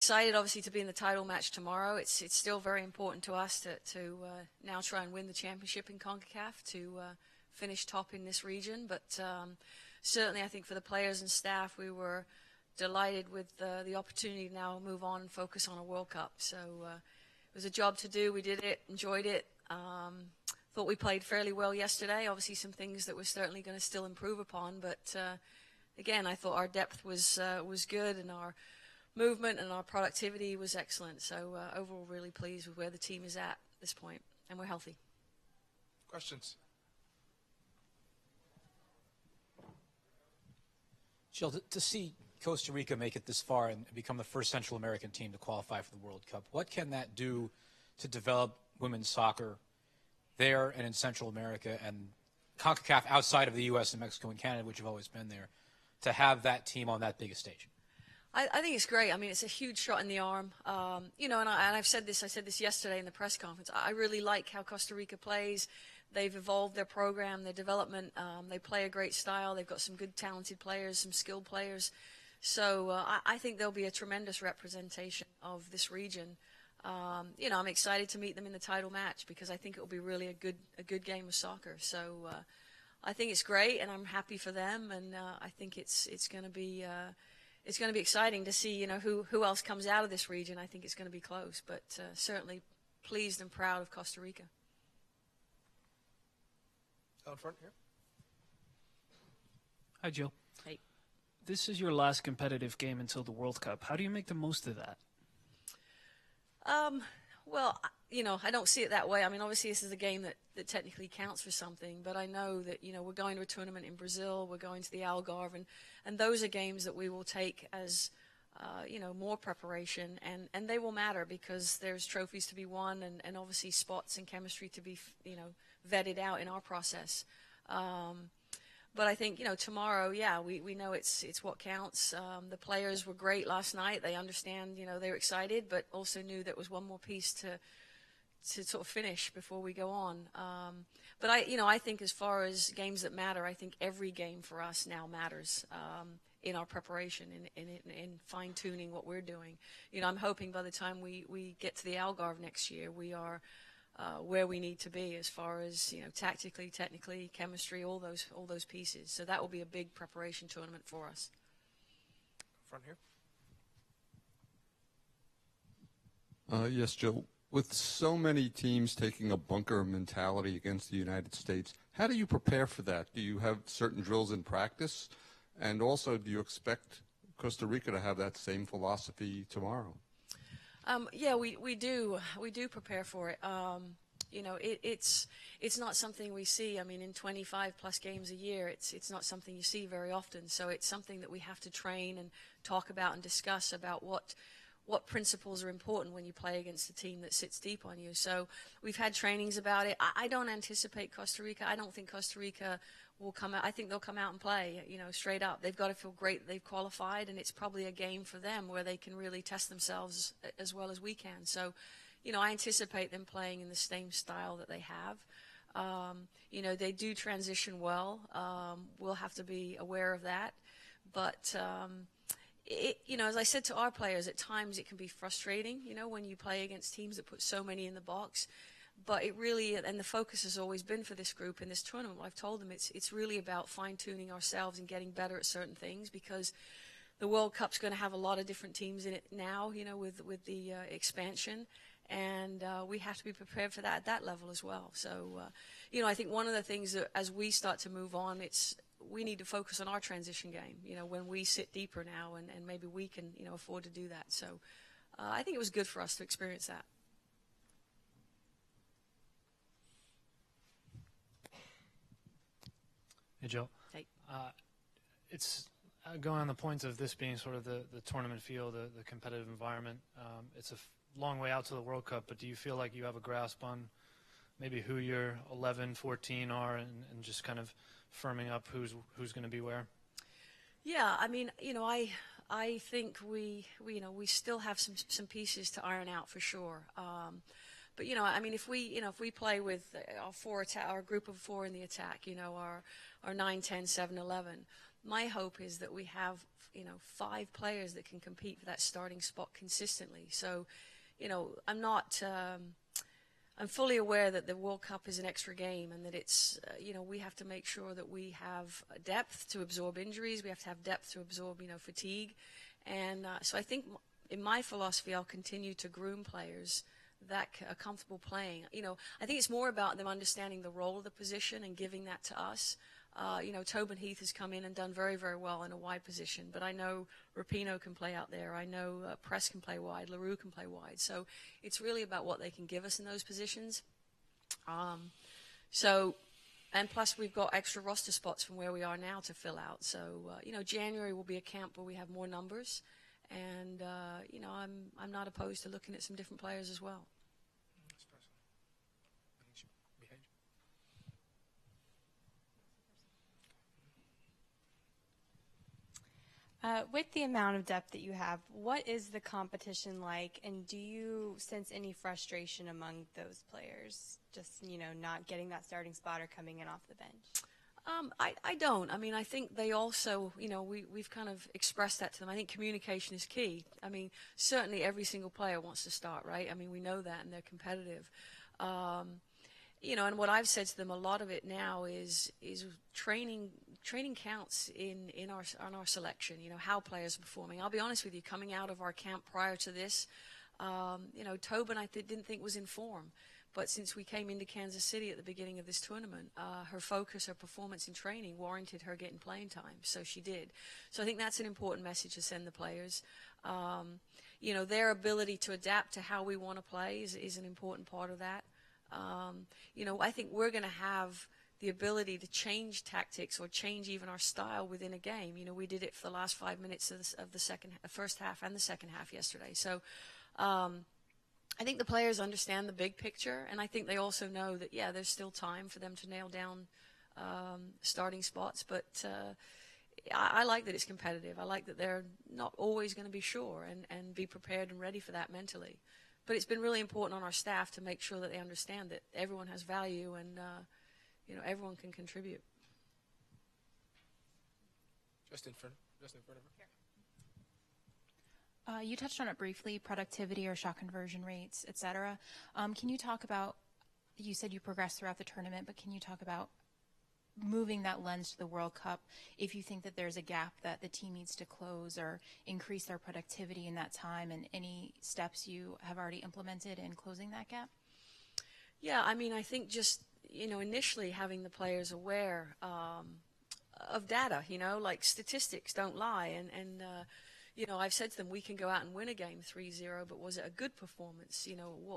excited, obviously, to be in the title match tomorrow. It's still very important to us to now try and win the championship in Concacaf to finish top in this region. But certainly, I think for the players and staff, we were delighted with the opportunity to now move on and focus on a World Cup. So it was a job to do. We did it, enjoyed it. Thought we played fairly well yesterday. Obviously, some things that we're certainly going to still improve upon. But again, I thought our depth was good, and our movement and our productivity was excellent. So overall, really pleased with where the team is at this point, and we're healthy. Questions? Jill, to see Costa Rica make it this far and become the first Central American team to qualify for the World Cup, what can that do to develop women's soccer there and in Central America and CONCACAF outside of the U.S. and Mexico and Canada, which have always been there, to have that team on that big a stage? I think it's great. I mean, it's a huge shot in the arm. You know, and I said this yesterday in the press conference. I really like how Costa Rica plays. They've evolved their program, their development. They play a great style. They've got some good, talented players, some skilled players. So I think there'll be a tremendous representation of this region. You know, I'm excited to meet them in the title match because I think it will be really a good game of soccer. So I think it's great, and I'm happy for them. And I think it's going to be exciting to see, you know, who else comes out of this region. I think it's going to be close, but certainly pleased and proud of Costa Rica. Out front here. Hi, Jill. Hey. This is your last competitive game until the World Cup. How do you make the most of that? Well, you know, I don't see it that way. I mean, obviously this is a game that technically counts for something, but I know that, you know, we're going to a tournament in Brazil, we're going to the Algarve, and those are games that we will take as, you know, more preparation, and they will matter because there's trophies to be won and obviously spots and chemistry to be, you know, vetted out in our process. But I think, you know, tomorrow, yeah, we know it's what counts. The players were great last night. They understand, you know, they're excited, but also knew there was one more piece to sort of finish before we go on. But I think as far as games that matter, I think every game for us now matters in our preparation, in fine-tuning what we're doing. You know, I'm hoping by the time we get to the Algarve next year, we are where we need to be as far as, you know, tactically, technically, chemistry, all those pieces. So that will be a big preparation tournament for us. Front here. Yes, Jill. With so many teams taking a bunker mentality against the United States, how do you prepare for that? Do you have certain drills in practice? And also, do you expect Costa Rica to have that same philosophy tomorrow? Yeah, we do prepare for it. You know, it's not something we see. I mean, in 25 plus games a year, it's not something you see very often. So it's something that we have to train and talk about and discuss about what principles are important when you play against a team that sits deep on you. So we've had trainings about it. I don't anticipate Costa Rica. I don't think Costa Rica will come out. I think they'll come out and play, you know, straight up. They've got to feel great they've qualified, and it's probably a game for them where they can really test themselves as well as we can. So, you know, I anticipate them playing in the same style that they have. You know, they do transition well. We'll have to be aware of that. But, you know, as I said to our players, at times it can be frustrating, you know, when you play against teams that put so many in the box. But it really, and the focus has always been for this group in this tournament, I've told them it's really about fine-tuning ourselves and getting better at certain things, because the World Cup's going to have a lot of different teams in it now, you know, with the expansion, and we have to be prepared for that at that level as well. So, you know, I think one of the things that as we start to move on, we need to focus on our transition game, you know, when we sit deeper now, and maybe we can, you know, afford to do that. So I think it was good for us to experience that. Hey, Jill. Hey. It's going on the points of this being sort of the tournament feel, the competitive environment. It's a long way out to the World Cup, but do you feel like you have a grasp on maybe who your 11, 14 are, and just kind of firming up who's going to be where? Yeah, I mean, you know, I think we still have some pieces to iron out for sure. But, you know, I mean, if we play with our group of four in the attack, you know, our 9, 10, 7, 11, my hope is that we have, 5 players that can compete for that starting spot consistently. So, I'm fully aware that the World Cup is an extra game and that it's, we have to make sure that we have depth to absorb injuries. We have to have depth to absorb, fatigue. And so I think in my philosophy, I'll continue to groom players that are comfortable playing. I think it's more about them understanding the role of the position and giving that to us. Tobin Heath has come in and done very, very well in a wide position, but I know Rapinoe can play out there. I know Press can play wide, LaRue can play wide. So it's really about what they can give us in those positions. And plus we've got extra roster spots from where we are now to fill out. So, January will be a camp where we have more numbers. And, I'm not opposed to looking at some different players as well. With the amount of depth that you have, what is the competition like, and do you sense any frustration among those players, just, not getting that starting spot or coming in off the bench? I don't. I mean, I think they also, we've kind of expressed that to them. I think communication is key. I mean, certainly every single player wants to start, right? I mean, we know that, and they're competitive. And what I've said to them, a lot of it now is training counts on our selection, how players are performing. I'll be honest with you, coming out of our camp prior to this, Tobin didn't think was in form. But since we came into Kansas City at the beginning of this tournament, her focus, her performance in training warranted her getting playing time. So she did. So I think that's an important message to send the players. Their ability to adapt to how we want to play is an important part of that. I think we're going to have the ability to change tactics or change even our style within a game. We did it for the last 5 minutes of the first half and the second half yesterday. So I think the players understand the big picture, and I think they also know that, there's still time for them to nail down starting spots. But I like that it's competitive. I like that they're not always going to be sure and be prepared and ready for that mentally. But it's been really important on our staff to make sure that they understand that everyone has value and, everyone can contribute. Just in front of her. You touched on it briefly, productivity or shot conversion rates, et cetera. Can you talk about, you said you progressed throughout the tournament, but can you talk about moving that lens to the World Cup, if you think that there's a gap that the team needs to close or increase their productivity in that time, and any steps you have already implemented in closing that gap? Yeah, I mean, I think just, initially having the players aware of data, like statistics don't lie. And I've said to them, we can go out and win a game 3-0, but was it a good performance?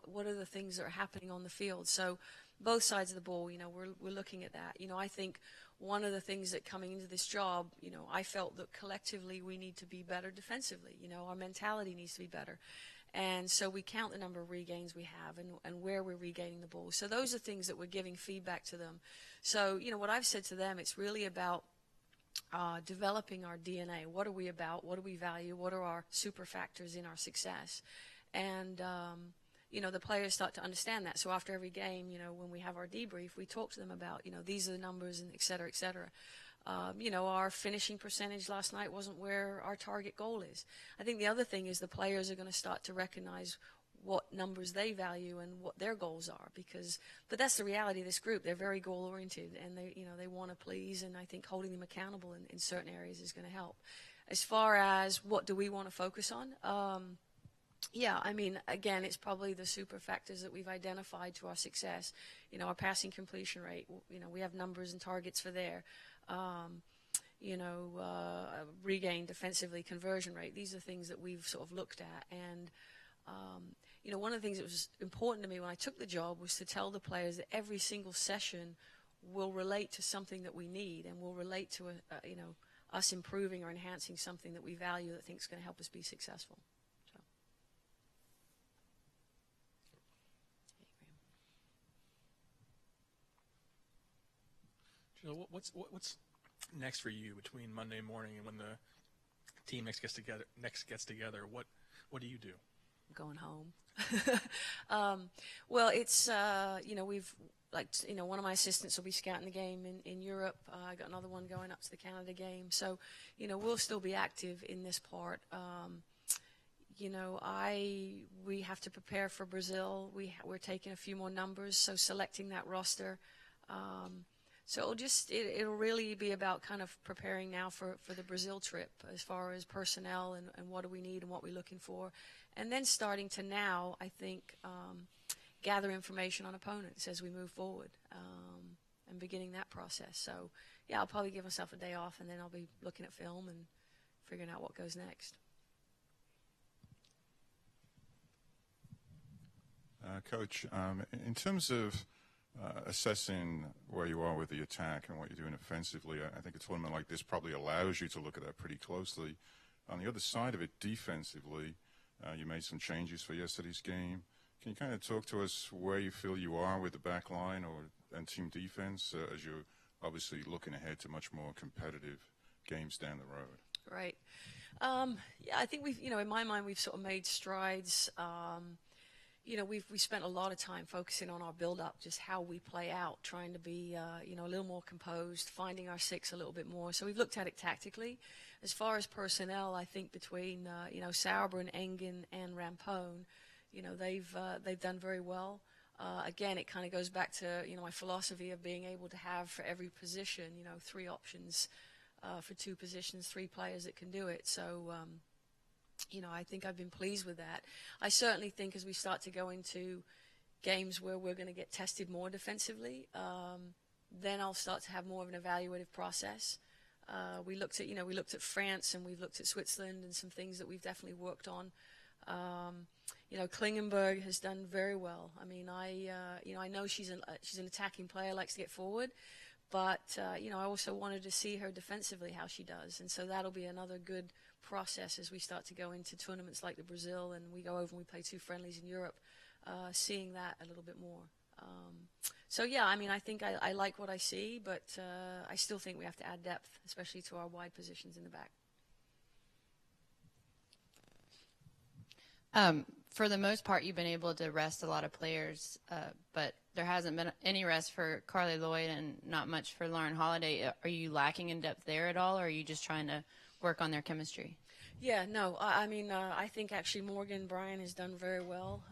What are the things that are happening on the field? So both sides of the ball, we're looking at that. I think one of the things that coming into this job, I felt that collectively we need to be better defensively. Our mentality needs to be better. And so we count the number of regains we have and where we're regaining the ball. So those are things that we're giving feedback to them. So, what I've said to them, it's really about developing our DNA. What are we about? What do we value? What are our super factors in our success? And, the players start to understand that. So after every game, when we have our debrief, we talk to them about, these are the numbers and et cetera, et cetera. Our finishing percentage last night wasn't where our target goal is. I think the other thing is the players are going to start to recognize what numbers they value and what their goals are, but that's the reality of this group. They're very goal oriented, and they want to please, and I think holding them accountable in certain areas is going to help. As far as what do we want to focus on, I mean, again, it's probably the super factors that we've identified to our success. Our passing completion rate, we have numbers and targets for there. Regain defensively, conversion rate. These are things that we've sort of looked at. And, one of the things that was important to me when I took the job was to tell the players that every single session will relate to something that we need and will relate to, us improving or enhancing something that we value that thinks is going to help us be successful. So what's next for you between Monday morning and when the team next gets together? What do you do? Going home. Well, it's one of my assistants will be scouting the game in Europe. I got another one going up to the Canada game. So, we'll still be active in this part. We have to prepare for Brazil. We're taking a few more numbers, so selecting that roster. So it'll really be about kind of preparing now for the Brazil trip as far as personnel and what do we need and what we're looking for. And then starting to now, I think, gather information on opponents as we move forward and beginning that process. So, yeah, I'll probably give myself a day off, and then I'll be looking at film and figuring out what goes next. Coach, in terms of assessing where you are with the attack and what you're doing offensively, I think a tournament like this probably allows you to look at that pretty closely. On the other side of it, defensively, you made some changes for yesterday's game. Can you kind of talk to us where you feel you are with the back line and team defense as you're obviously looking ahead to much more competitive games down the road? Right. Yeah, I think we've, in my mind, we've sort of made strides. We spent a lot of time focusing on our build-up, just how we play out, trying to be, a little more composed, finding our six a little bit more. So we've looked at it tactically. As far as personnel, I think between, Sauerbrunn, Engen, and Rampone, they've done very well. Again, it kind of goes back to, my philosophy of being able to have for every position, 3 options for 2 positions, 3 players that can do it. So, I think I've been pleased with that. I certainly think as we start to go into games where we're going to get tested more defensively, then I'll start to have more of an evaluative process. We looked at France, and we've looked at Switzerland and some things that we've definitely worked on. Klingenberg has done very well. I mean, I know she's an attacking player, likes to get forward, but I also wanted to see her defensively how she does, and so that'll be another good process as we start to go into tournaments like the Brazil, and we go over and we play 2 friendlies in Europe, seeing that a little bit more. So yeah, I mean, I think I like what I see, but I still think we have to add depth, especially to our wide positions in the back. For the most part, you've been able to rest a lot of players, but there hasn't been any rest for Carly Lloyd and not much for Lauren Holiday. Are you lacking in depth there at all, or are you just trying to work on their chemistry? Yeah, no, I think actually Morgan Bryan has done very well,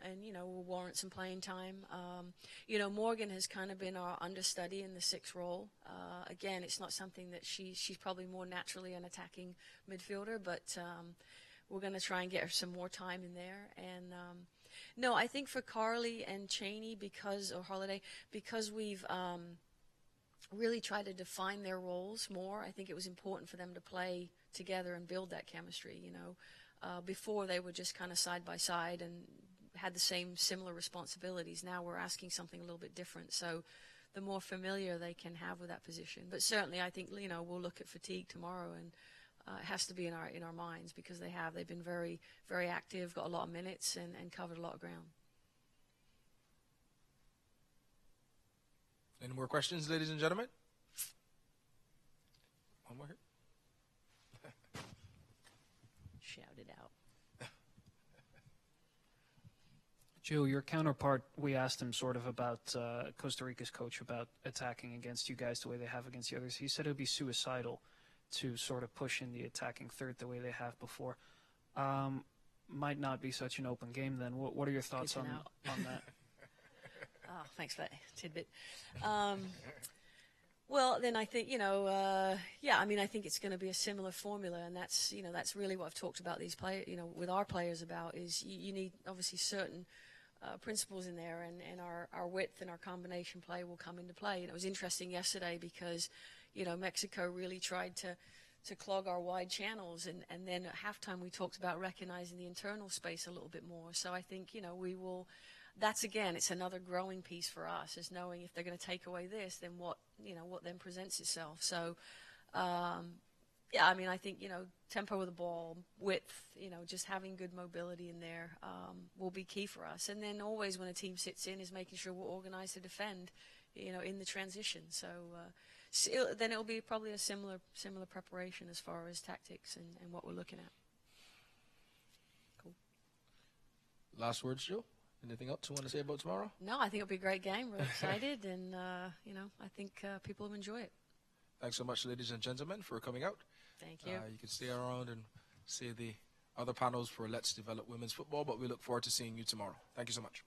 and, will warrant some playing time. Morgan has kind of been our understudy in the 6 role. Again, it's not something that she's probably more naturally an attacking midfielder, but we're going to try and get her some more time in there. And no, I think for Carly and Cheney or Holiday, because we've really tried to define their roles more, I think it was important for them to play together and build that chemistry. Before they were just kind of side by side and had the similar responsibilities. Now we're asking something a little bit different. So the more familiar they can have with that position. But certainly, I think we'll look at fatigue tomorrow, and it has to be in our minds, because they've been very, very active, got a lot of minutes, and covered a lot of ground. Any more questions, ladies and gentlemen? One more here. Shout it out. Joe, your counterpart, we asked him sort of about Costa Rica's coach about attacking against you guys the way they have against the others. He said it would be suicidal to sort of push in the attacking third the way they have before. Might not be such an open game then. What are your thoughts on that? Oh, thanks for that tidbit. Well, then I think, I think it's going to be a similar formula, and that's really what I've talked about these players, with our players about, is you need obviously certain principles in there, and our width and our combination play will come into play. And it was interesting yesterday because, Mexico really tried to clog our wide channels, and then at halftime we talked about recognizing the internal space a little bit more. So I think, we will. That's, again, it's another growing piece for us, is knowing if they're going to take away this, then what then presents itself. So, I think, tempo of the ball, width, just having good mobility in there will be key for us. And then always when a team sits in is making sure we're organized to defend, in the transition. So then it'll be probably a similar preparation as far as tactics and what we're looking at. Cool. Last words, Joe? Anything else you want to say about tomorrow? No, I think it'll be a great game. We're excited, and I think people will enjoy it. Thanks so much, ladies and gentlemen, for coming out. Thank you. You can stay around and see the other panels for Let's Develop Women's Football, but we look forward to seeing you tomorrow. Thank you so much.